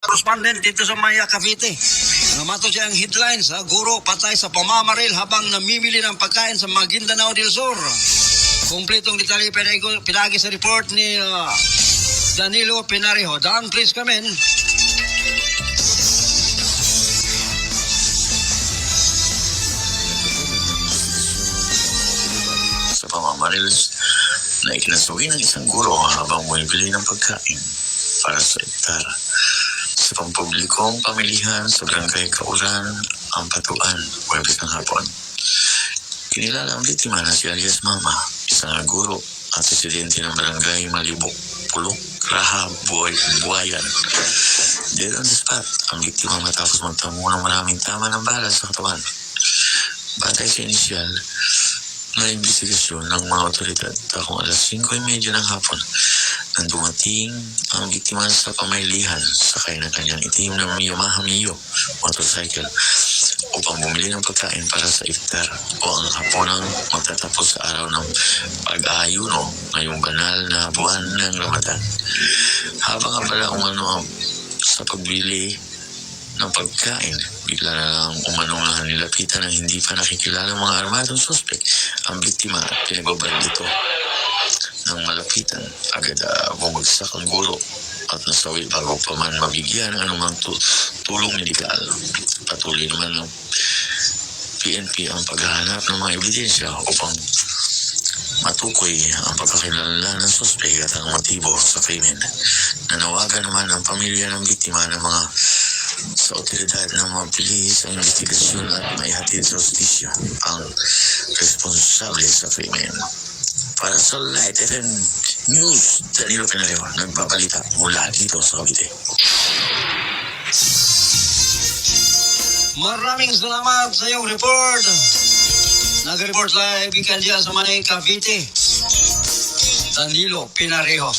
Correspondent dito sa Maya, Cavite. Namato siya ang headlines, guro patay sa pamamaril habang namimili ng pagkain sa Maguindanao del Sur. Kumpletong detalye pinagi sa report ni Danilo Pinarejo. Dan, please come in. Sa pamamaril na ikinasuwi ng isang guro habang bumibili ng pagkain para sa iftar. Sa pampublikong pamilihan sa Barangay Kauran, ang Patuan, Huwebes ng hapon. Kinilala ang biktima na si alias Mama, isang guro at presidente ng Barangay Malibok, Pulok, Raha, Buayan. Dead on the spot, ang biktima matapos magtamo ng maraming tama ng bala sa katawan. Batay sa inisyal na investigasyon ng mga otoridad, takong alas 5:30 ng hapon, nang dumating ang biktima sa pamilihan sakay ng kanyang itim na Yamaha Mio motorcycle upang bumili ng pagkain para sa iftar o ang haponang magtatapos sa araw ng pag-aayuno ngayong banal na buwan ng Ramadan. Habang abala umano sa pagbili ng pagkain, bigla na lang umanong nilapitan ng hindi pa nakikilala mga armadong suspect ang biktima at pinagbabad dito. Nang malapitan, agad bumagsak ang guro at nasawi bago pa man mabigyan ng anumang tulong medikal. Patuloy naman ng PNP ang paghahanap ng mga ebidensya upang matukoy ang pagkakilala ng suspect at ang motibo sa krimen. Nanawagan naman ang pamilya ng biktima ng mga sa otoridad na mabilis ang investigasyon at maihatid sa hustisya ang responsable sa krimen. Para sa Light FM News, Danilo Pinarejo, nagbabalita mula dito sa Cavite. Maraming salamat sa iyong report. Nag-report live ikan dyan sa Manay, Cavite. Danilo Pinarejo.